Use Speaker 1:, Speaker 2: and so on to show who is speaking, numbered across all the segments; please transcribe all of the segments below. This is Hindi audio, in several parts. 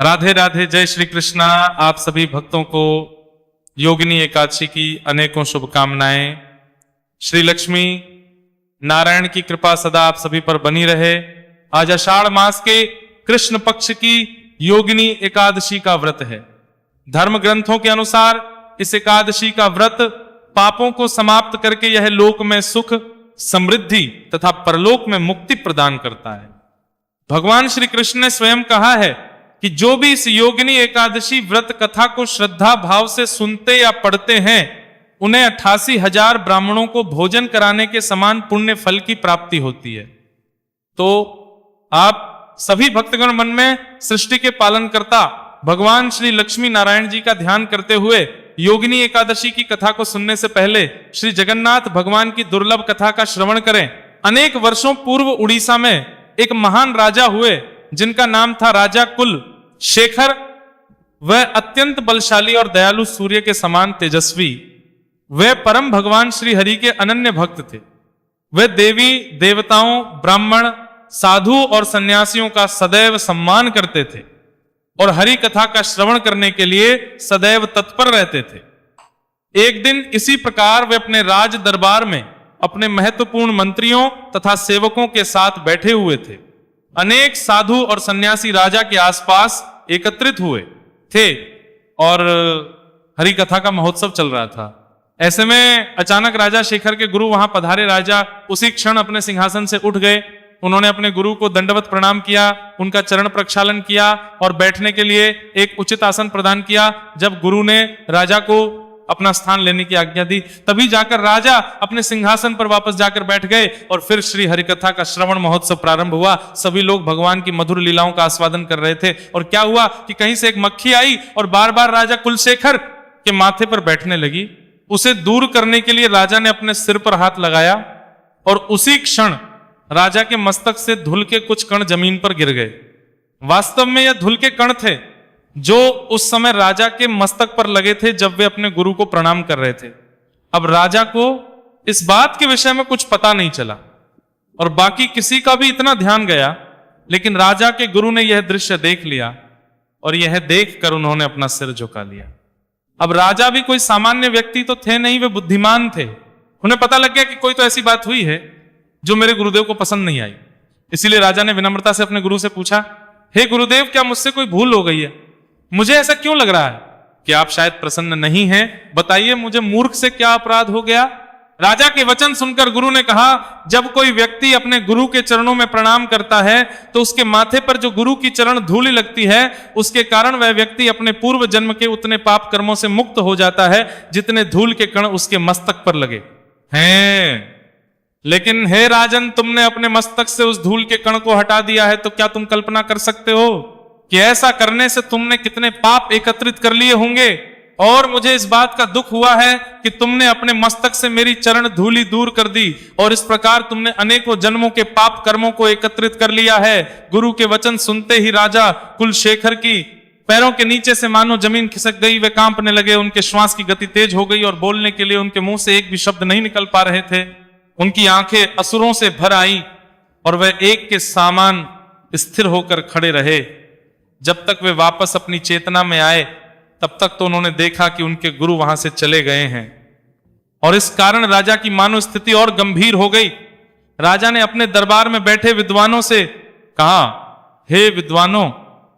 Speaker 1: राधे राधे, जय श्री कृष्णा। आप सभी भक्तों को योगिनी एकादशी की अनेकों शुभकामनाएं। श्री लक्ष्मी नारायण की कृपा सदा आप सभी पर बनी रहे। आज आषाढ़ मास के कृष्ण पक्ष की योगिनी एकादशी का व्रत है। धर्म ग्रंथों के अनुसार इस एकादशी का व्रत पापों को समाप्त करके यह लोक में सुख, समृद्धि तथा परलोक में मुक्ति प्रदान करता है। भगवान श्री कृष्ण ने स्वयं कहा है कि जो भी इस योगिनी एकादशी व्रत कथा को श्रद्धा भाव से सुनते या पढ़ते हैं, उन्हें 88,000 ब्राह्मणों को भोजन कराने के समान पुण्य फल की प्राप्ति होती है। तो आप सभी भक्तगण मन में सृष्टि के पालनकर्ता भगवान श्री लक्ष्मी नारायण जी का ध्यान करते हुए योगिनी एकादशी की कथा को सुनने से पहले श्री जगन्नाथ भगवान की दुर्लभ कथा का श्रवण करें। अनेक वर्षों पूर्व उड़ीसा में एक महान राजा हुए जिनका नाम था राजा कुल शेखर। वह अत्यंत बलशाली और दयालु सूर्य के समान तेजस्वी, वह परम भगवान श्री हरि के अनन्य भक्त थे। वह देवी देवताओं, ब्राह्मण, साधु और सन्यासियों का सदैव सम्मान करते थे और हरि कथा का श्रवण करने के लिए सदैव तत्पर रहते थे। एक दिन इसी प्रकार वे अपने राज दरबार में अपने महत्वपूर्ण मंत्रियों तथा सेवकों के साथ बैठे हुए थे। अनेक साधु और सन्यासी राजा के आसपास एकत्रित हुए थे और हरि कथा का महोत्सव चल रहा था। ऐसे में अचानक राजा शेखर के गुरु वहां पधारे। राजा उसी क्षण अपने सिंहासन से उठ गए। उन्होंने अपने गुरु को दंडवत प्रणाम किया, उनका चरण प्रक्षालन किया और बैठने के लिए एक उचित आसन प्रदान किया। जब गुरु ने राजा को अपना स्थान लेने की आज्ञा दी, तभी जाकर राजा अपने सिंहासन पर वापस जाकर बैठ गए और फिर श्री हरिकथा का श्रवण महोत्सव प्रारंभ हुआ। सभी लोग भगवान की मधुर लीलाओं का आस्वादन कर रहे थे। और क्या हुआ कि कहीं से एक मक्खी आई और बार बार राजा कुलशेखर के माथे पर बैठने लगी। उसे दूर करने के लिए राजा ने अपने सिर पर हाथ लगाया और उसी क्षण राजा के मस्तक से धूल के कुछ कण जमीन पर गिर गए। वास्तव में यह धूल के कण थे जो उस समय राजा के मस्तक पर लगे थे जब वे अपने गुरु को प्रणाम कर रहे थे। अब राजा को इस बात के विषय में कुछ पता नहीं चला और बाकी किसी का भी इतना ध्यान गया, लेकिन राजा के गुरु ने यह दृश्य देख लिया और यह देखकर उन्होंने अपना सिर झुका लिया। अब राजा भी कोई सामान्य व्यक्ति तो थे नहीं, वे बुद्धिमान थे। उन्हें पता लग गया कि कोई तो ऐसी बात हुई है जो मेरे गुरुदेव को पसंद नहीं आई। इसीलिए राजा ने विनम्रता से अपने गुरु से पूछा, हे गुरुदेव, क्या मुझसे कोई भूल हो गई है? मुझे ऐसा क्यों लग रहा है कि आप शायद प्रसन्न नहीं हैं? बताइए, मुझे मूर्ख से क्या अपराध हो गया? राजा के वचन सुनकर गुरु ने कहा, जब कोई व्यक्ति अपने गुरु के चरणों में प्रणाम करता है तो उसके माथे पर जो गुरु की चरण धूलि लगती है, उसके कारण वह व्यक्ति अपने पूर्व जन्म के उतने पाप कर्मों से मुक्त हो जाता है जितने धूल के कण उसके मस्तक पर लगे हैं। लेकिन हे राजन, तुमने अपने मस्तक से उस धूल के कण को हटा दिया है, तो क्या तुम कल्पना कर सकते हो कि ऐसा करने से तुमने कितने पाप एकत्रित कर लिए होंगे? और मुझे इस बात का दुख हुआ है कि तुमने अपने मस्तक से मेरी चरण धूलि दूर कर दी और इस प्रकार तुमने अनेकों जन्मों के पाप कर्मों को एकत्रित कर लिया है। गुरु के वचन सुनते ही राजा कुलशेखर की पैरों के नीचे से मानो जमीन खिसक गई। वे कांपने लगे, उनके श्वास की गति तेज हो गई और बोलने के लिए उनके मुंह से एक भी शब्द नहीं निकल पा रहे थे। उनकी आंखें असुरों से भर आई और वह एक के समान स्थिर होकर खड़े रहे। जब तक वे वापस अपनी चेतना में आए, तब तक तो उन्होंने देखा कि उनके गुरु वहां से चले गए हैं और इस कारण राजा की मानो स्थिति और गंभीर हो गई। राजा ने अपने दरबार में बैठे विद्वानों से कहा, हे विद्वानों,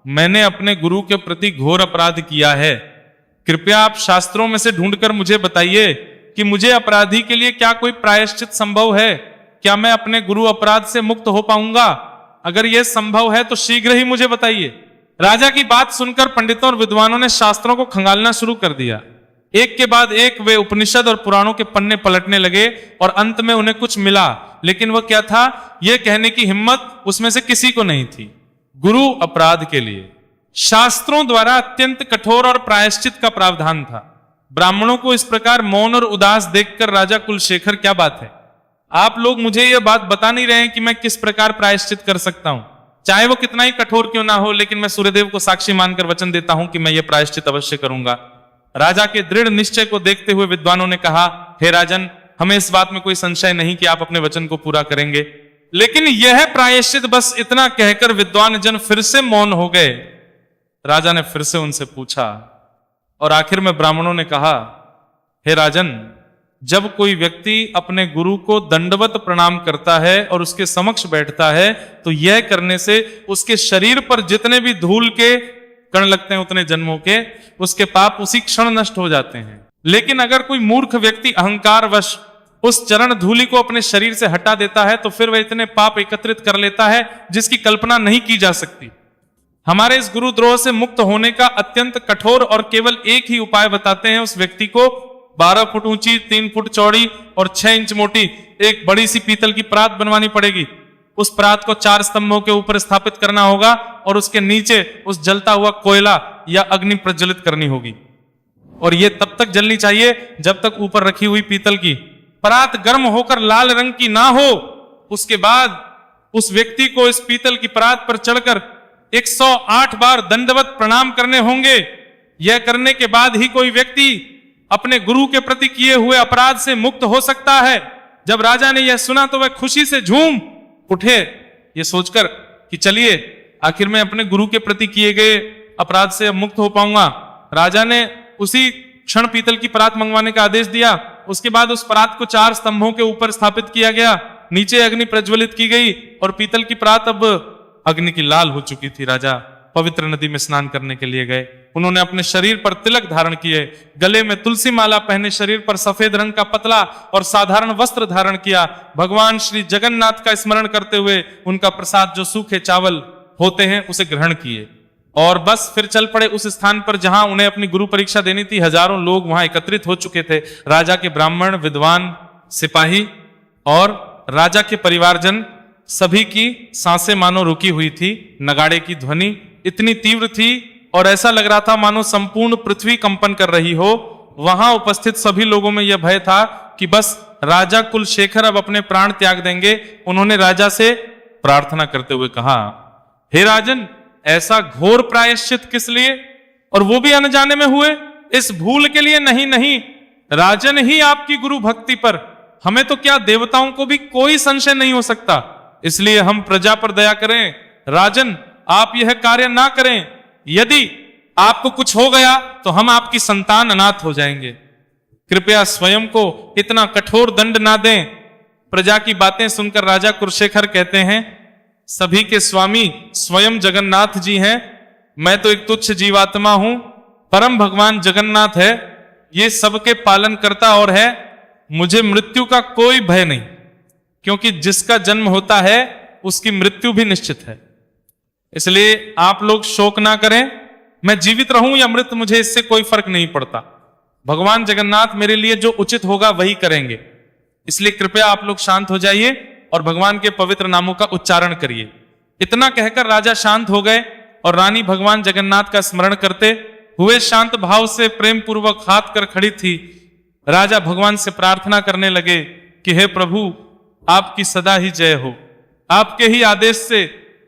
Speaker 1: मैंने अपने गुरु के प्रति घोर अपराध किया है। कृपया आप शास्त्रों में से ढूंढकर मुझे बताइए कि मुझे अपराधी के लिए क्या कोई प्रायश्चित संभव है? क्या मैं अपने गुरु अपराध से मुक्त हो पाऊंगा? अगर यह संभव है तो शीघ्र ही मुझे बताइए। राजा की बात सुनकर पंडितों और विद्वानों ने शास्त्रों को खंगालना शुरू कर दिया। एक के बाद एक वे उपनिषद और पुराणों के पन्ने पलटने लगे और अंत में उन्हें कुछ मिला, लेकिन वह क्या था यह कहने की हिम्मत उसमें से किसी को नहीं थी। गुरु अपराध के लिए शास्त्रों द्वारा अत्यंत कठोर और प्रायश्चित का प्रावधान था। ब्राह्मणों को इस प्रकार मौन और उदास देखकर राजा कुलशेखर, क्या बात है, आप लोग मुझे यह बात बता नहीं रहे हैं कि मैं किस प्रकार प्रायश्चित कर सकता हूं, चाहे वो कितना ही कठोर क्यों ना हो, लेकिन मैं सूर्यदेव को साक्षी मानकर वचन देता हूं कि मैं ये प्रायश्चित अवश्य करूंगा। राजा के दृढ़ निश्चय को देखते हुए विद्वानों ने कहा, हे राजन, हमें इस बात में कोई संशय नहीं कि आप अपने वचन को पूरा करेंगे। लेकिन यह प्रायश्चित, बस इतना कहकर विद्वान जन फिर से मौन हो गए राजा ने फिर से उनसे पूछा और आखिर में ब्राह्मणों ने कहा, हे राजन, जब कोई व्यक्ति अपने गुरु को दंडवत प्रणाम करता है और उसके समक्ष बैठता है तो यह करने से उसके शरीर पर जितने भी धूल के कण लगते हैं उतने जन्मों के उसके पाप उसी क्षण नष्ट हो जाते हैं। लेकिन अगर कोई मूर्ख व्यक्ति अहंकारवश उस चरण धूलि को अपने शरीर से हटा देता है तो फिर वह इतने पाप एकत्रित कर लेता है जिसकी कल्पना नहीं की जा सकती। हमारे इस गुरुद्रोह से मुक्त होने का अत्यंत कठोर और केवल एक ही उपाय बताते हैं। उस व्यक्ति को 12 फुट ऊंची, 3 फुट चौड़ी और 6 इंच मोटी एक बड़ी सी पीतल की परात बनवानी पड़ेगी। उस परात को 4 स्तंभों के ऊपर स्थापित करना होगा और उसके नीचे उस जलता हुआ कोयला या अग्नि प्रज्वलित करनी होगी और यह तब तक जलनी चाहिए जब तक ऊपर रखी हुई पीतल की परात गर्म होकर लाल रंग की ना हो। उसके बाद उस व्यक्ति को इस पीतल की परात पर चढ़कर 108 बार दंडवत प्रणाम करने होंगे। यह करने के बाद ही कोई व्यक्ति अपने गुरु के प्रति किए हुए अपराध से मुक्त हो सकता है। जब राजा ने यह सुना तो वह खुशी से झूम उठे, ये सोचकर कि चलिए आखिर मैं अपने गुरु के प्रति किए गए अपराध से अब मुक्त हो पाऊंगा। राजा ने उसी क्षण पीतल की परात मंगवाने का आदेश दिया। उसके बाद उस परात को 4 स्तंभों के ऊपर स्थापित किया गया, नीचे अग्नि प्रज्वलित की गई और पीतल की परात अब अग्नि की लाल हो चुकी थी। राजा पवित्र नदी में स्नान करने के लिए गए। उन्होंने अपने शरीर पर तिलक धारण किए, गले में तुलसी माला पहने, शरीर पर सफेद रंग का पतला और साधारण वस्त्र धारण किया। भगवान श्री जगन्नाथ का स्मरण करते हुए उनका प्रसाद जो सूखे चावल होते हैं उसे ग्रहण किए और बस फिर चल पड़े उस स्थान पर जहां उन्हें अपनी गुरु परीक्षा देनी थी। हजारों लोग वहां एकत्रित हो चुके थे। राजा के ब्राह्मण, विद्वान, सिपाही और राजा के परिवारजन सभी की सांसें मानो रुकी हुई थी। नगाड़े की ध्वनि इतनी तीव्र थी और ऐसा लग रहा था मानो संपूर्ण पृथ्वी कंपन कर रही हो। वहां उपस्थित सभी लोगों में यह भय था कि बस राजा कुलशेखर अब अपने प्राण त्याग देंगे। उन्होंने राजा से प्रार्थना करते हुए कहा, हे राजन, ऐसा घोर प्रायश्चित किस लिए, और वो भी अनजाने में हुए? इस भूल के लिए नहीं, नहीं, राजन ही आपकी गुरु भक्ति पर, हमें तो क्या देवताओं को भी कोई संशय नहीं हो सकता। इसलिए हम प्रजा पर दया करें। राजन, आप यह कार्य ना करें। यदि आपको कुछ हो गया तो हम आपकी संतान अनाथ हो जाएंगे। कृपया स्वयं को इतना कठोर दंड ना दें। प्रजा की बातें सुनकर राजा कुलशेखर कहते हैं, सभी के स्वामी स्वयं जगन्नाथ जी हैं। मैं तो एक तुच्छ जीवात्मा हूं। परम भगवान जगन्नाथ है, ये सबके पालन करता और है। मुझे मृत्यु का कोई भय नहीं, क्योंकि जिसका जन्म होता है उसकी मृत्यु भी निश्चित है। इसलिए आप लोग शोक ना करें। मैं जीवित रहूं या मृत, मुझे इससे कोई फर्क नहीं पड़ता। भगवान जगन्नाथ मेरे लिए जो उचित होगा वही करेंगे। इसलिए कृपया आप लोग शांत हो जाइए और भगवान के पवित्र नामों का उच्चारण करिए। इतना कहकर राजा शांत हो गए और रानी भगवान जगन्नाथ का स्मरण करते हुए शांत भाव से प्रेम पूर्वक हाथ कर खड़ी थी। राजा भगवान से प्रार्थना करने लगे कि हे प्रभु, आपकी सदा ही जय हो। आपके ही आदेश से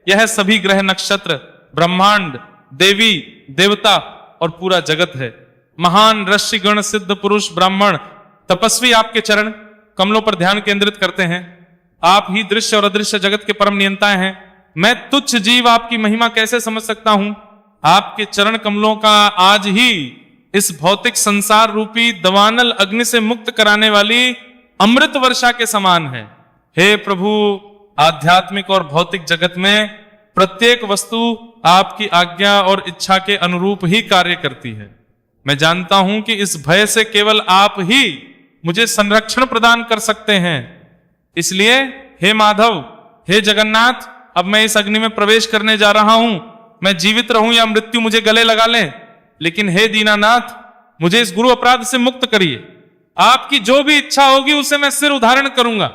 Speaker 1: यह सभी ग्रह नक्षत्र, ब्रह्मांड, देवी देवता और पूरा जगत है। महान ऋषिगण, सिद्ध पुरुष, ब्राह्मण, तपस्वी आपके चरण कमलों पर ध्यान केंद्रित करते हैं। आप ही दृश्य और अदृश्य जगत के परम नियंता हैं। मैं तुच्छ जीव आपकी महिमा कैसे समझ सकता हूं। आपके चरण कमलों का आज ही इस भौतिक संसार रूपी दवानल अग्नि से मुक्त कराने वाली अमृत वर्षा के समान है। हे प्रभु, आध्यात्मिक और भौतिक जगत में प्रत्येक वस्तु आपकी आज्ञा और इच्छा के अनुरूप ही कार्य करती है। मैं जानता हूं कि इस भय से केवल आप ही मुझे संरक्षण प्रदान कर सकते हैं। इसलिए हे माधव, हे जगन्नाथ, अब मैं इस अग्नि में प्रवेश करने जा रहा हूं। मैं जीवित रहूं या मृत्यु मुझे गले लगा ले, लेकिन हे दीनानाथ, मुझे इस गुरु अपराध से मुक्त करिए। आपकी जो भी इच्छा होगी उसे मैं सिर उधारण करूंगा।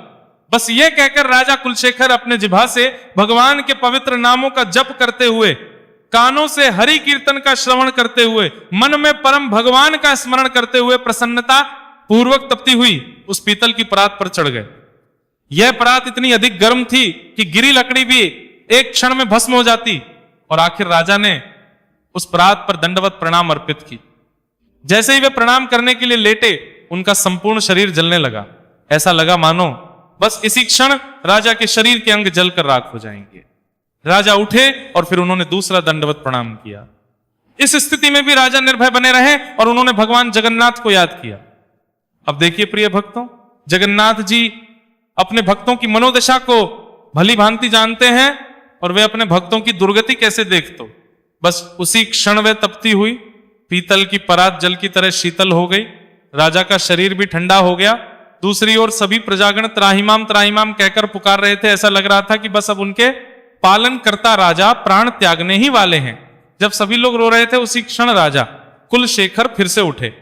Speaker 1: बस ये कहकर राजा कुलशेखर अपने जिह्वा से भगवान के पवित्र नामों का जप करते हुए, कानों से हरि कीर्तन का श्रवण करते हुए, मन में परम भगवान का स्मरण करते हुए प्रसन्नता पूर्वक तपती हुई उस पीतल की परात पर चढ़ गए। यह परात इतनी अधिक गर्म थी कि गिरी लकड़ी भी एक क्षण में भस्म हो जाती और आखिर राजा ने उस परात पर दंडवत प्रणाम अर्पित की। जैसे ही वे प्रणाम करने के लिए लेटे, उनका संपूर्ण शरीर जलने लगा। ऐसा लगा मानो बस इसी क्षण राजा के शरीर के अंग जलकर राख हो जाएंगे। राजा उठे और फिर उन्होंने दूसरा दंडवत प्रणाम किया। इस स्थिति में भी राजा निर्भय बने रहे और उन्होंने भगवान जगन्नाथ को याद किया। अब देखिए प्रिय भक्तों, जगन्नाथ जी अपने भक्तों की मनोदशा को भली भांति जानते हैं और वे अपने भक्तों की दुर्गति कैसे देखते। बस उसी क्षण वे तपती हुई पीतल की परात जल की तरह शीतल हो गई, राजा का शरीर भी ठंडा हो गया। दूसरी ओर सभी प्रजागण त्राहिमाम त्राहिमाम कहकर पुकार रहे थे। ऐसा लग रहा था कि बस अब उनके पालन करता राजा प्राण त्यागने ही वाले हैं। जब सभी लोग रो रहे थे उसी क्षण राजा कुलशेखर फिर से उठे,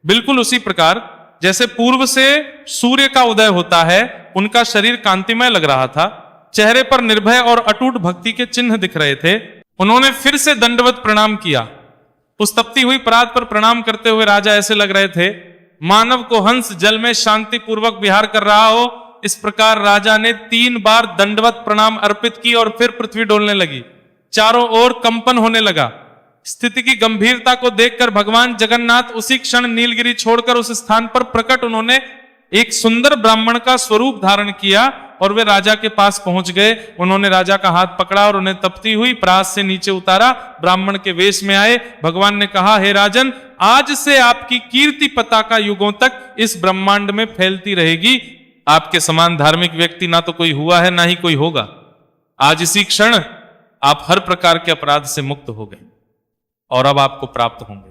Speaker 1: बिल्कुल उसी प्रकार जैसे पूर्व से सूर्य का उदय होता है। उनका शरीर कांतिमय लग रहा था, चेहरे पर निर्भय और अटूट भक्ति के चिन्ह दिख रहे थे। उन्होंने फिर से दंडवत प्रणाम किया। उस तपती हुई परात पर प्रणाम करते हुए राजा ऐसे लग रहे थे मानव को हंस जल में शांति पूर्वक विहार कर रहा हो। इस प्रकार राजा ने 3 बार दंडवत प्रणाम अर्पित की और फिर पृथ्वी डोलने लगी, चारों ओर कंपन होने लगा। स्थिति की गंभीरता को देखकर भगवान जगन्नाथ उसी क्षण नीलगिरी छोड़कर उस स्थान पर प्रकट उन्होंने एक सुंदर ब्राह्मण का स्वरूप धारण किया और वे राजा के पास पहुंच गए। उन्होंने राजा का हाथ पकड़ा और उन्हें तपती हुई परात से नीचे उतारा। ब्राह्मण के वेश में आए। भगवान ने कहा, हे राजन, आज से आपकी कीर्ति पताका युगों तक इस ब्रह्मांड में फैलती रहेगी। आपके समान धार्मिक व्यक्ति ना तो कोई हुआ है ना ही कोई होगा। आज इसी क्षण आप हर प्रकार के अपराध से मुक्त हो गए और अब आपको प्राप्त होंगे।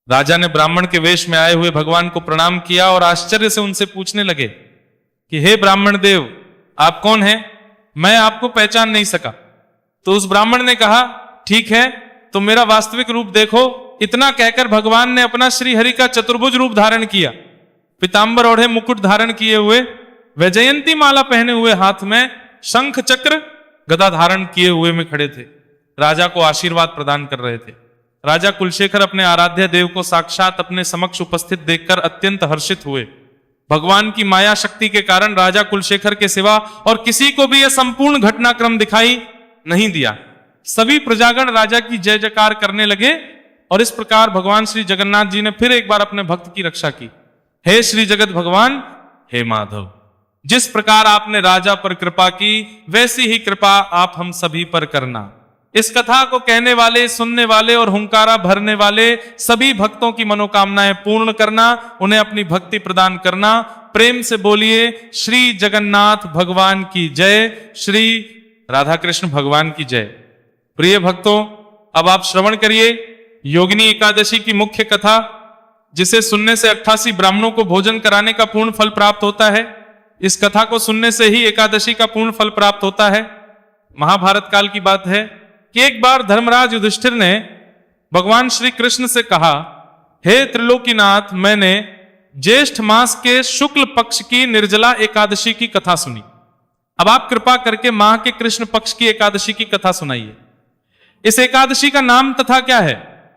Speaker 1: राजा ने ब्राह्मण के वेश में आए हुए भगवान को प्रणाम किया और आश्चर्य से उनसे पूछने लगे कि हे ब्राह्मण देव, आप कौन हैं? मैं आपको पहचान नहीं सका। तो उस ब्राह्मण ने कहा, ठीक है, तो मेरा वास्तविक रूप देखो। इतना कहकर भगवान ने अपना श्री हरि का चतुर्भुज रूप धारण किया। पीतांबर ओढ़े मुकुट धारण किए हुए, वैजयंती माला पहने हुए, हाथ में शंख चक्र गदा धारण किए हुए में खड़े थे। राजा को आशीर्वाद प्रदान कर रहे थे। राजा कुलशेखर अपने आराध्य देव को साक्षात अपने समक्ष उपस्थित देखकर अत्यंत हर्षित हुए। भगवान की माया शक्ति के कारण राजा कुलशेखर के सिवा और किसी को भी यह संपूर्ण घटनाक्रम दिखाई नहीं दिया। सभी प्रजागण राजा की जय जयकार करने लगे और इस प्रकार भगवान श्री जगन्नाथ जी ने फिर एक बार अपने भक्त की रक्षा की। हे श्री जगत भगवान, हे माधव, जिस प्रकार आपने राजा पर कृपा की वैसी ही कृपा आप हम सभी पर करना। इस कथा को कहने वाले, सुनने वाले और हुंकारा भरने वाले सभी भक्तों की मनोकामनाएं पूर्ण करना, उन्हें अपनी भक्ति प्रदान करना। प्रेम से बोलिए श्री जगन्नाथ भगवान की जय, श्री राधा कृष्ण भगवान की जय। प्रिय भक्तों, अब आप श्रवण करिए योगिनी एकादशी की मुख्य कथा, जिसे सुनने से 88 ब्राह्मणों को भोजन कराने का पूर्ण फल प्राप्त होता है। इस कथा को सुनने से ही एकादशी का पूर्ण फल प्राप्त होता है। महाभारत काल की बात है कि एक बार धर्मराज युधिष्ठिर ने भगवान श्री कृष्ण से कहा, हे त्रिलोकीनाथ, मैंने ज्येष्ठ मास के शुक्ल पक्ष की निर्जला एकादशी की कथा सुनी। अब आप कृपा करके माह के कृष्ण पक्ष की एकादशी की कथा सुनाइए। इस एकादशी का नाम तथा क्या है,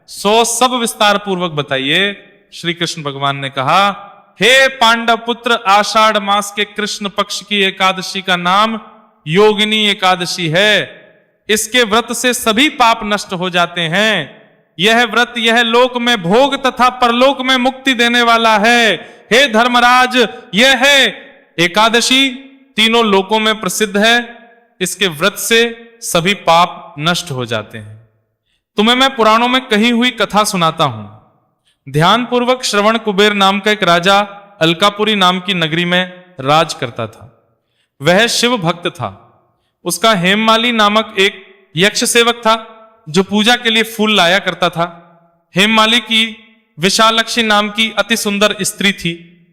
Speaker 1: सो सब विस्तार पूर्वक बताइए। श्री कृष्ण भगवान ने कहा, हे पांडव पुत्र, आषाढ़ मास के कृष्ण पक्ष की एकादशी का नाम योगिनी एकादशी है। इसके व्रत से सभी पाप नष्ट हो जाते हैं। यह व्रत यह लोक में भोग तथा परलोक में मुक्ति देने वाला है। हे धर्मराज, यह है एकादशी तीनों लोकों में प्रसिद्ध है। इसके व्रत से सभी पाप नष्ट हो जाते हैं। तुम्हें मैं पुराणों में कही हुई कथा सुनाता हूं। ध्यानपूर्वक श्रवण। कुबेर नाम का एक राजा अलकापुरी नाम की नगरी में राज करता था। वह शिव भक्त था। उसका हेममाली नामक एक यक्ष सेवक था जो पूजा के लिए फूल लाया करता था। हेममाली की विशालक्षी नाम की अति सुंदर स्त्री थी।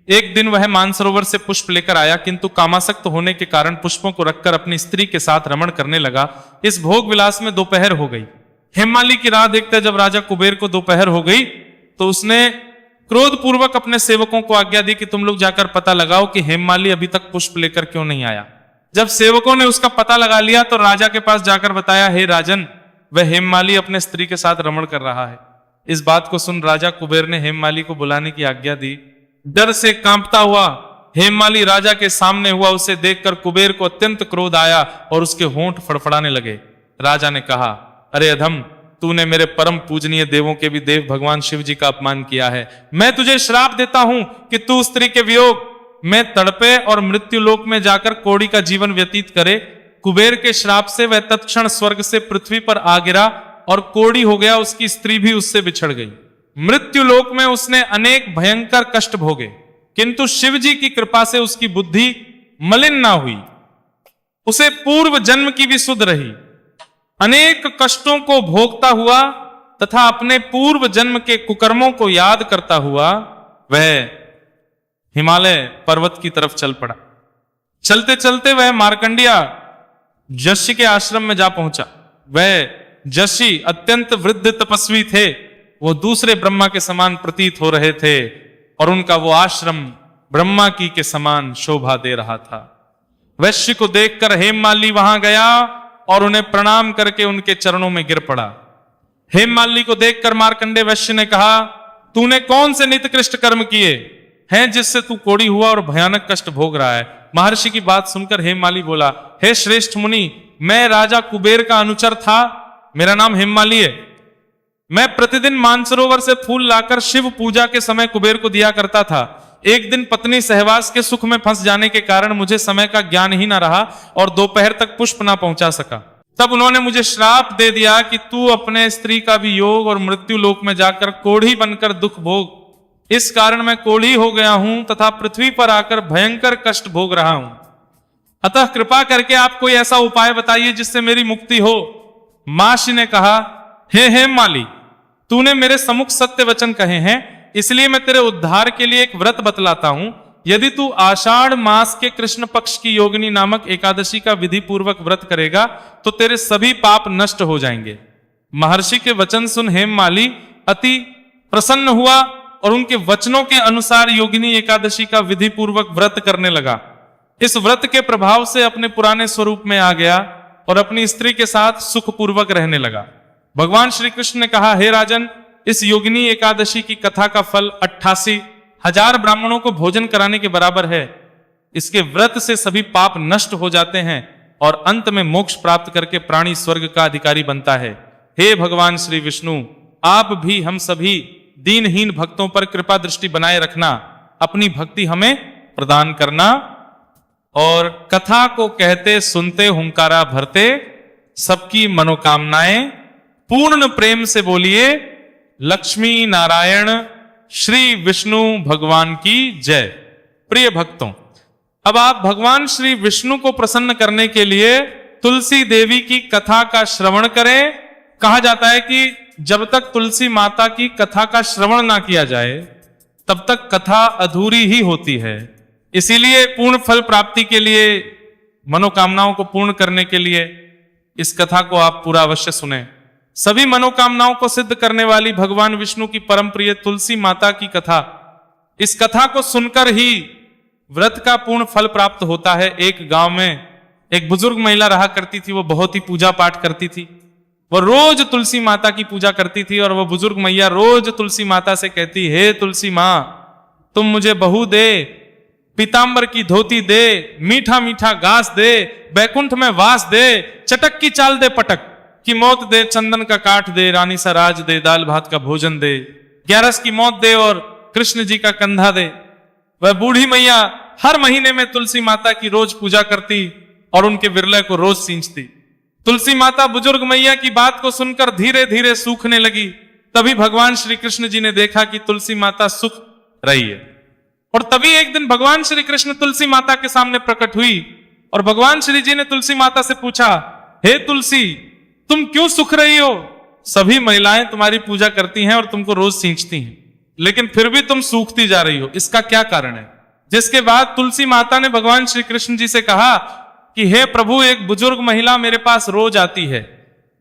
Speaker 1: एक दिन वह मानसरोवर से पुष्प लेकर आया, किंतु कामासक्त होने के कारण पुष्पों को रखकर अपनी स्त्री के साथ रमण करने लगा। इस भोग विलास में दोपहर हो गई। हेममाली की राह देखते जब राजा कुबेर को दोपहर हो गई तो उसने क्रोधपूर्वक अपने सेवकों को आज्ञा दी कि तुम लोग जाकर पता लगाओ कि हेममाली अभी तक पुष्प लेकर क्यों नहीं आया। जब सेवकों ने उसका पता लगा लिया तो राजा के पास जाकर बताया, हे राजन, वह हेममाली अपने स्त्री के साथ रमण कर रहा है। इस बात को सुन राजा कुबेर ने हेममाली को बुलाने की आज्ञा दी। डर से कांपता हुआ हेममाली राजा के सामने हुआ। उसे देखकर कुबेर को अत्यंत क्रोध आया और उसके होंठ फड़फड़ाने लगे। राजा ने कहा, अरे अधम, तूने मेरे परम पूजनीय देवों के भी देव भगवान शिव जी का अपमान किया है। मैं तुझे श्राप देता हूं कि तू स्त्री के वियोग में तड़पे और मृत्यु लोक में जाकर कौड़ी का जीवन व्यतीत करे। कुबेर के श्राप से वह तत्क्षण स्वर्ग से पृथ्वी पर आ गिरा और कोढ़ी हो गया, उसकी स्त्री भी उससे बिछड़ गई। मृत्यु लोक में उसने अनेक भयंकर कष्ट भोगे, किंतु शिव जी की कृपा से उसकी बुद्धि मलिन ना हुई, उसे पूर्व जन्म की भी सुध रही। अनेक कष्टों को भोगता हुआ तथा अपने पूर्व जन्म के कुकर्मों को याद करता हुआ वह हिमालय पर्वत की तरफ चल पड़ा। चलते चलते वह मार्कंडिया जशी के आश्रम में जा पहुंचा। वह जशी अत्यंत वृद्ध तपस्वी थे, वो दूसरे ब्रह्मा के समान प्रतीत हो रहे थे और उनका वो आश्रम ब्रह्मा की के समान शोभा दे रहा था। वैश्य को देखकर हेममाली वहां गया और उन्हें प्रणाम करके उनके चरणों में गिर पड़ा। हेममाली को देखकर मार्कंडेय वैश्य ने कहा, तूने कौन से निकृष्ट कर्म किए हैं जिससे तू कोढ़ी हुआ और भयानक कष्ट भोग रहा है? महर्षि की बात सुनकर हेममाली बोला, हे श्रेष्ठ मुनि, मैं राजा कुबेर का अनुचर था, मेरा नाम हेममाली है। मैं प्रतिदिन मानसरोवर से फूल लाकर शिव पूजा के समय कुबेर को दिया करता था। एक दिन पत्नी सहवास के सुख में फंस जाने के कारण मुझे समय का ज्ञान ही ना रहा और दोपहर तक पुष्प ना पहुंचा सका। तब उन्होंने मुझे श्राप दे दिया कि तू अपने स्त्री का भी योग और मृत्यु लोक में जाकर कोढ़ी बनकर दुख भोग। इस कारण मैं कोढ़ी हो गया हूं तथा पृथ्वी पर आकर भयंकर कष्ट भोग रहा हूं। अतः कृपा करके आप कोई ऐसा उपाय बताइए जिससे मेरी मुक्ति हो। महर्षि ने कहा, हे हेममाली, तूने मेरे सम्मुख सत्य वचन कहे हैं, इसलिए मैं तेरे उद्धार के लिए एक व्रत बतलाता हूं। यदि तू आषाढ़ मास के कृष्ण पक्ष की योगिनी नामक एकादशी का विधि पूर्वक व्रत करेगा तो तेरे सभी पाप नष्ट हो जाएंगे। महर्षि के वचन सुन हेममाली अति प्रसन्न हुआ और उनके वचनों के अनुसार योगिनी एकादशी का विधि पूर्वक व्रत करने लगा। इस व्रत के प्रभाव से अपने पुराने स्वरूप में आ गया और अपनी स्त्री के साथ सुखपूर्वक रहने लगा। भगवान श्री कृष्ण ने कहा, हे राजन, इस योगिनी एकादशी की कथा का फल 88,000 ब्राह्मणों को भोजन कराने के बराबर है। इसके व्रत से सभी पाप नष्ट हो जाते हैं और अंत में मोक्ष प्राप्त करके प्राणी स्वर्ग का अधिकारी बनता है। हे भगवान श्री विष्णु, आप भी हम सभी दीनहीन भक्तों पर कृपा दृष्टि बनाए रखना, अपनी भक्ति हमें प्रदान करना। और कथा को कहते सुनते हुंकारा भरते, सबकी मनोकामनाएं पूर्ण प्रेम से बोलिए, लक्ष्मी नारायण श्री विष्णु भगवान की जय। प्रिय भक्तों, अब आप भगवान श्री विष्णु को प्रसन्न करने के लिए तुलसी देवी की कथा का श्रवण करें। कहा जाता है कि जब तक तुलसी माता की कथा का श्रवण ना किया जाए तब तक कथा अधूरी ही होती है। इसीलिए पूर्ण फल प्राप्ति के लिए, मनोकामनाओं को पूर्ण करने के लिए इस कथा को आप पूरा अवश्य सुने। सभी मनोकामनाओं को सिद्ध करने वाली भगवान विष्णु की परम प्रिय तुलसी माता की कथा, इस कथा को सुनकर ही व्रत का पूर्ण फल प्राप्त होता है। एक गांव में एक बुजुर्ग महिला रहा करती थी, वो बहुत ही पूजा पाठ करती थी, वो रोज तुलसी माता की पूजा करती थी और वह बुजुर्ग मैया रोज तुलसी माता से कहती, हे तुलसी माँ, तुम मुझे बहू दे, पीतांबर की धोती दे, मीठा मीठा घास दे, बैकुंठ में वास दे, चटक की चाल दे पटक की मौत दे, चंदन का काठ दे, रानी सा राज दे, दाल भात का भोजन दे, 11 की मौत दे और कृष्ण जी का कंधा दे। वह बूढ़ी मैया हर महीने में तुलसी माता की रोज पूजा करती और उनके विरले को रोज सींचती। तुलसी माता बुजुर्ग मैया की बात को सुनकर धीरे धीरे सूखने लगी। तभी भगवान श्री कृष्ण जी ने देखा कि तुलसी माता सूख रही है और तभी एक दिन भगवान श्री कृष्ण तुलसी माता के सामने प्रकट हुई और भगवान श्री जी ने तुलसी माता से पूछा, हे तुलसी, तुम क्यों सूख रही हो? सभी महिलाएं तुम्हारी पूजा करती हैं और तुमको रोज सींचती हैं, लेकिन फिर भी तुम सूखती जा रही हो, इसका क्या कारण है? जिसके बाद तुलसी माता ने भगवान श्री कृष्ण जी से कहा कि हे प्रभु, एक बुजुर्ग महिला मेरे पास रोज आती है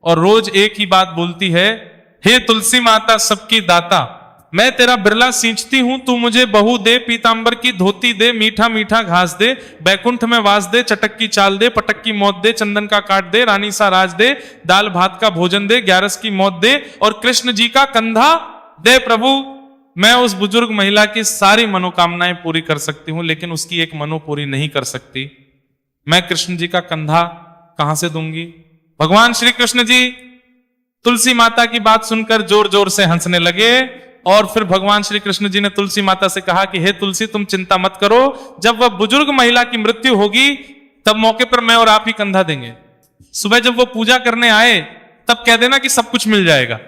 Speaker 1: और रोज एक ही बात बोलती है, हे तुलसी माता सबकी दाता, मैं तेरा बिरला सींचती हूं, तू मुझे बहू दे, पीतांबर की धोती दे, मीठा मीठा घास दे, बैकुंठ में वास दे, चटक की चाल दे, पटक की मौत दे, चंदन का काट दे, रानी सा राज दे, दाल भात का भोजन दे, 11 की मौत दे और कृष्ण जी का कंधा दे। प्रभु, मैं उस बुजुर्ग महिला की सारी मनोकामनाएं पूरी कर सकती हूं, लेकिन उसकी एक मनो पूरी नहीं कर सकती। मैं कृष्ण जी का कंधा कहां से दूंगी? भगवान श्री कृष्ण जी तुलसी माता की बात सुनकर जोर जोर से हंसने लगे और फिर भगवान श्री कृष्ण जी ने तुलसी माता से कहा कि हे तुलसी, तुम चिंता मत करो, जब वह बुजुर्ग महिला की मृत्यु होगी तब मौके पर मैं और आप ही कंधा देंगे। सुबह जब वो पूजा करने आए तब कह देना कि सब कुछ मिल जाएगा।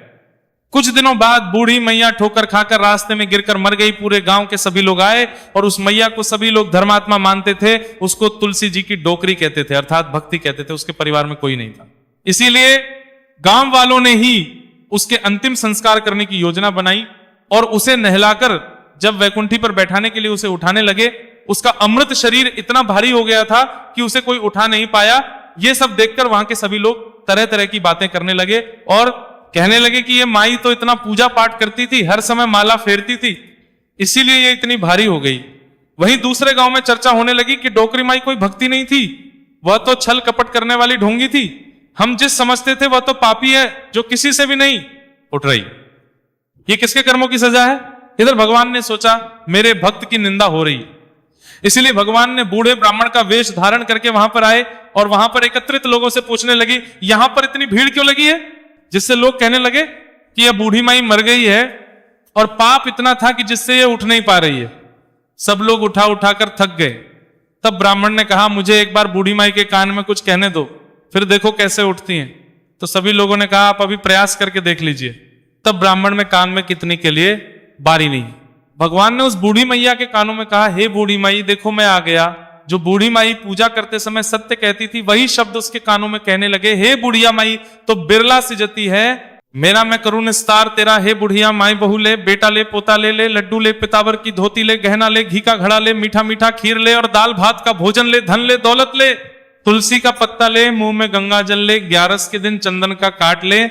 Speaker 1: कुछ दिनों बाद बूढ़ी मैया ठोकर खाकर रास्ते में गिरकर मर गई। पूरे गांव के सभी लोग आए और उस मैया को सभी लोग धर्मात्मा मानते थे। उसको तुलसी जी की डोकरी कहते थे, अर्थात भक्ति कहते थे। उसके परिवार में कोई नहीं था, इसीलिए गांव वालों ने ही उसके अंतिम संस्कार करने की योजना बनाई और उसे नहलाकर जब वैकुंठी पर बैठाने के लिए उसे उठाने लगे, उसका अमृत शरीर इतना भारी हो गया था कि उसे कोई उठा नहीं पाया। ये सब देखकर वहां के सभी लोग तरह तरह की बातें करने लगे और कहने लगे कि ये माई तो इतना पूजा पाठ करती थी, हर समय माला फेरती थी, इसीलिए ये इतनी भारी हो गई। वहीं दूसरे गांव में चर्चा होने लगी कि डोकरी माई कोई भक्ति नहीं थी, वह तो छल कपट करने वाली ढोंगी थी। हम जिस समझते थे वह तो पापी है जो किसी से भी नहीं उठ रही। ये किसके कर्मों की सजा है? इधर भगवान ने सोचा मेरे भक्त की निंदा हो रही है, इसीलिए भगवान ने बूढ़े ब्राह्मण का वेश धारण करके वहां पर आए और वहां पर एकत्रित लोगों से पूछने लगी, यहां पर इतनी भीड़ क्यों लगी है? जिससे लोग कहने लगे कि यह बूढ़ी माई मर गई है और पाप इतना था कि जिससे ये उठ नहीं पा रही है। सब लोग उठा उठाकर थक गए। तब ब्राह्मण ने कहा, मुझे एक बार बूढ़ी माई के कान में कुछ कहने दो, फिर देखो कैसे उठती हैं। तो सभी लोगों ने कहा, आप अभी प्रयास करके देख लीजिए। तब ब्राह्मण में कान में कितने के लिए बारी नहीं। भगवान ने उस बूढ़ी मैया के कानों में कहा, हे बूढ़ी माई देखो मैं आ गया। जो बूढ़ी माई पूजा करते समय सत्य कहती थी वही शब्द उसके कानों में कहने लगे, हे बुढ़िया माई तो बिरला सिजती है, मेरा मैं करूं निस्तार तेरा। हे बुढ़िया माई बहू ले, बेटा ले, पोता ले, लड्डू ले, पितावर की धोती ले, गहना ले, घी का घड़ा ले, मीठा मीठा खीर ले और दाल भात का भोजन ले, धन ले, दौलत ले, तुलसी का पत्ता ले, मुंह में गंगा जल ले, 11 के दिन चंदन का काट ले,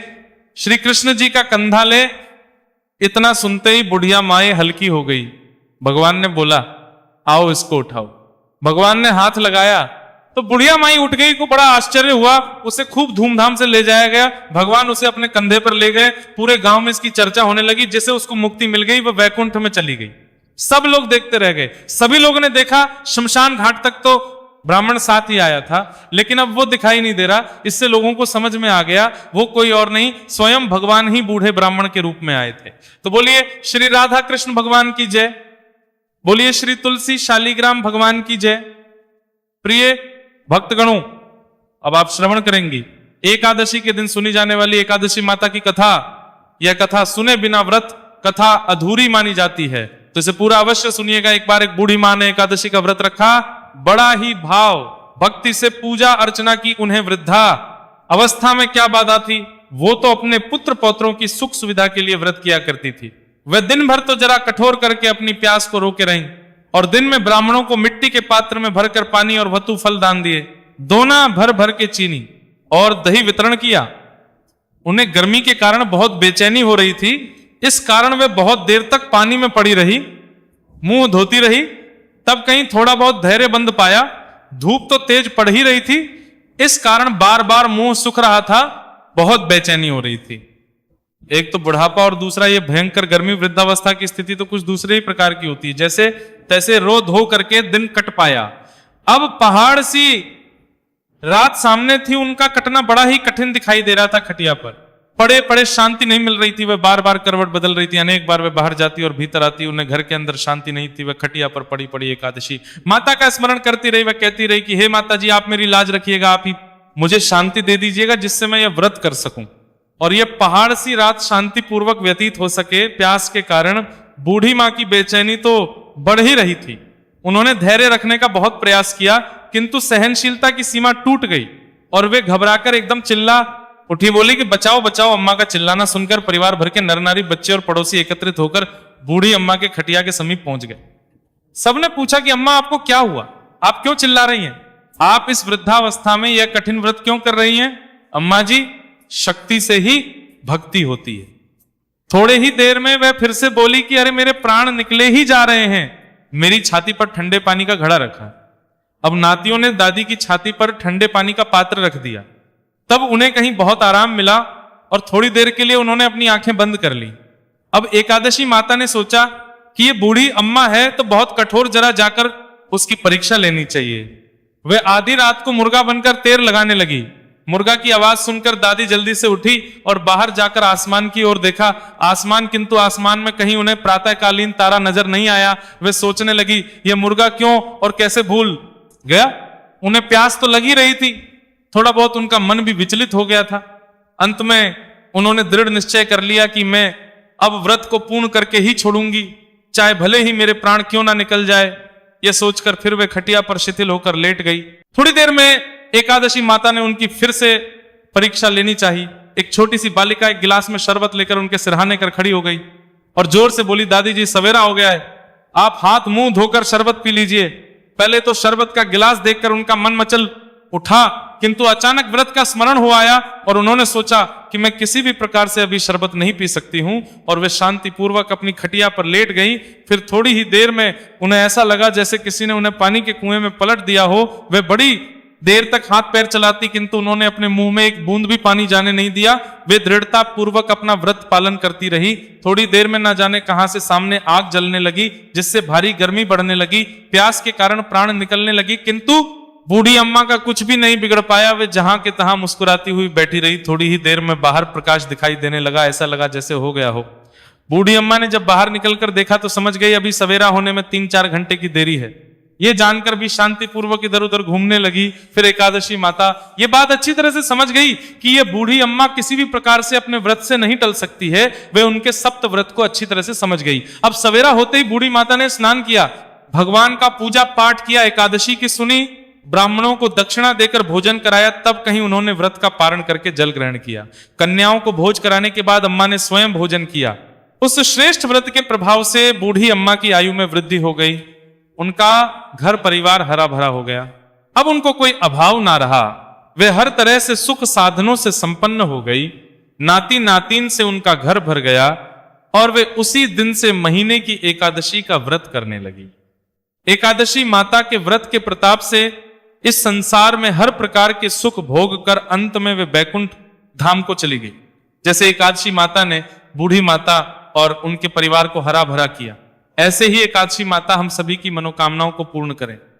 Speaker 1: श्री कृष्ण जी का कंधा ले। इतना सुनते ही बुढ़िया माई हल्की हो गई। भगवान ने बोला, आओ इसको उठाओ। भगवान ने हाथ लगाया तो बुढ़िया माई उठ गई। को बड़ा आश्चर्य हुआ, उसे खूब धूमधाम से ले जाया गया। भगवान उसे अपने कंधे पर ले गए। पूरे गांव में इसकी चर्चा होने लगी, जिससे उसको मुक्ति मिल गई, वह वैकुंठ में चली गई। सब लोग देखते रह गए। सभी लोगों ने देखा, शमशान घाट तक तो ब्राह्मण साथ ही आया था, लेकिन अब वो दिखाई नहीं दे रहा। इससे लोगों को समझ में आ गया वो कोई और नहीं, स्वयं भगवान ही बूढ़े ब्राह्मण के रूप में आए थे। तो बोलिए श्री राधा कृष्ण भगवान की जय, बोलिए श्री तुलसी शालीग्राम भगवान की जय। प्रिय भक्तगणों, अब आप श्रवण करेंगी एकादशी के दिन सुनी जाने वाली एकादशी माता की कथा। यह कथा सुने बिना व्रत कथा अधूरी मानी जाती है, तो इसे पूरा अवश्य सुनिएगा। एक बार एक बूढ़ी मां ने एकादशी का व्रत रखा, बड़ा ही भाव भक्ति से पूजा अर्चना की। उन्हें वृद्धा अवस्था में क्या बाधा थी, वो तो अपने पुत्र पौत्रों की सुख सुविधा के लिए व्रत किया करती थी। वह दिन भर तो जरा कठोर करके अपनी प्यास को रोके रहीं और दिन में ब्राह्मणों को मिट्टी के पात्र में भरकर पानी और वतु फल दान दिए, दोना भर भर के चीनी और दही वितरण किया। उन्हें गर्मी के कारण बहुत बेचैनी हो रही थी, इस कारण वे बहुत देर तक पानी में पड़ी रही, मुंह धोती रही। तब कहीं थोड़ा बहुत धैर्य बंद पाया। धूप तो तेज पड़ ही रही थी, इस कारण बार बार मुंह सूख रहा था, बहुत बेचैनी हो रही थी। एक तो बुढ़ापा और दूसरा ये भयंकर गर्मी। वृद्धावस्था की स्थिति तो कुछ दूसरे ही प्रकार की होती है। जैसे तैसे रो धो करके दिन कट पाया। अब पहाड़ सी रात सामने थी, उनका कटना बड़ा ही कठिन दिखाई दे रहा था। खटिया पर पड़े पड़े शांति नहीं मिल रही थी। वह बार बार करवट बदल रही थी। अनेक बार वे बाहर जाती और भीतर आती, उन्हें घर के अंदर शांति नहीं थी। वह खटिया पर पड़ी पड़ी एकादशी माता का स्मरण करती रही। वह कहती रही कि हे माता जी, आप मेरी लाज रखिएगा, आप ही मुझे शांति दे दीजिएगा जिससे मैं यह व्रत कर सकूं और यह पहाड़ सी रात शांति पूर्वक व्यतीत हो सके। प्यास के कारण बूढ़ी मां की बेचैनी तो बढ़ ही रही थी। उन्होंने धैर्य रखने का बहुत प्रयास किया, किंतु सहनशीलता की सीमा टूट गई और वे घबराकर एकदम चिल्ला उठी। बोली कि बचाओ बचाओ। अम्मा का चिल्लाना सुनकर परिवार भर के नर नारी, बच्चे और पड़ोसी एकत्रित होकर बूढ़ी अम्मा के खटिया के समीप पहुंच गए। सबने पूछा कि अम्मा आपको क्या हुआ, आप क्यों चिल्ला रही हैं, आप इस वृद्धावस्था में यह कठिन व्रत क्यों कर रही हैं? अम्मा जी, शक्ति से ही भक्ति होती है। थोड़े ही देर में वह फिर से बोली कि अरे मेरे प्राण निकले ही जा रहे हैं। मेरी छाती पर ठंडे पानी का घड़ा रखा। अब नातियों ने दादी की छाती पर ठंडे पानी का पात्र रख दिया। तब उन्हें कहीं बहुत आराम मिला और थोड़ी देर के लिए उन्होंने अपनी आंखें बंद कर ली। अब एकादशी माता ने सोचा कि ये बूढ़ी अम्मा है तो बहुत कठोर, जरा जाकर उसकी परीक्षा लेनी चाहिए। वे आधी रात को मुर्गा बनकर तेर लगाने लगी। मुर्गा की आवाज सुनकर दादी जल्दी से उठी और बाहर जाकर आसमान की ओर देखा। आसमान, किंतु आसमान में कहीं उन्हें प्रातःकालीन तारा नजर नहीं आया। वे सोचने लगी यह मुर्गा क्यों और कैसे भूल गया। उन्हें प्यास तो लगी रही थी, थोड़ा बहुत उनका मन भी विचलित हो गया था। अंत में उन्होंने दृढ़ निश्चय कर लिया कि मैं अब व्रत को पूर्ण करके ही छोड़ूंगी, चाहे भले ही मेरे प्राण क्यों ना निकल जाए। यह सोचकर फिर वे खटिया पर शिथिल होकर लेट गई। थोड़ी देर में एकादशी माता ने उनकी फिर से परीक्षा लेनी चाहिए। एक छोटी सी बालिका एक गिलास में शरबत लेकर उनके सिरहाने कर खड़ी हो गई और जोर से बोली, दादी जी सवेरा हो गया है, आप हाथ मुंह धोकर शरबत पी लीजिए। पहले तो शरबत का गिलास देखकर उनका मन मचल उठा, किंतु अचानक व्रत का स्मरण हो आया और उन्होंने सोचा कि मैं किसी भी प्रकार से अभी शरबत नहीं पी सकती हूं, और वे शांति पूर्वक अपनी खटिया पर लेट गई। फिर थोड़ी ही देर में उन्हें ऐसा लगा जैसे किसी ने उन्हें पानी के कुएं में पलट दिया हो। वे बड़ी देर तक हाथ पैर चलाती, किंतु उन्होंने अपने मुंह में एक बूंद भी पानी जाने नहीं दिया। वे दृढ़ता पूर्वक अपना व्रत पालन करती रही। थोड़ी देर में न जाने कहां से सामने आग जलने लगी, जिससे भारी गर्मी बढ़ने लगी। प्यास के कारण प्राण निकलने लगी, किंतु बूढ़ी अम्मा का कुछ भी नहीं बिगड़ पाया। वे जहां के तहां मुस्कुराती हुई बैठी रही। थोड़ी ही देर में बाहर प्रकाश दिखाई देने लगा, ऐसा लगा जैसे हो गया हो। बूढ़ी अम्मा ने जब बाहर निकलकर देखा तो समझ गई अभी सवेरा होने में 3-4 घंटे की देरी है। ये जानकर भी शांति पूर्वक इधर उधर घूमने लगी। फिर एकादशी माता ये बात अच्छी तरह से समझ गई कि ये बूढ़ी अम्मा किसी भी प्रकार से अपने व्रत से नहीं टल सकती है। वे उनके सप्त व्रत को अच्छी तरह से समझ गई। अब सवेरा होते ही बूढ़ी माता ने स्नान किया, भगवान का पूजा पाठ किया, एकादशी की सुनी, ब्राह्मणों को दक्षिणा देकर भोजन कराया, तब कहीं उन्होंने व्रत का पारण करके जल ग्रहण किया। कन्याओं को भोज कराने के बाद अम्मा ने स्वयं भोजन किया। उस श्रेष्ठ व्रत के प्रभाव से बूढ़ी अम्मा की आयु में वृद्धि हो गई। उनका घर परिवार हरा भरा हो गया। अब उनको कोई अभाव ना रहा। वे हर तरह से सुख साधनों से संपन्न हो गई। नाती नातीन से उनका घर भर गया और वे उसी दिन से महीने की एकादशी का व्रत करने लगी। एकादशी माता के व्रत के प्रताप से इस संसार में हर प्रकार के सुख भोग कर अंत में वे बैकुंठ धाम को चली गई। जैसे एकादशी माता ने बूढ़ी माता और उनके परिवार को हरा भरा किया, ऐसे ही एकादशी माता हम सभी की मनोकामनाओं को पूर्ण करें।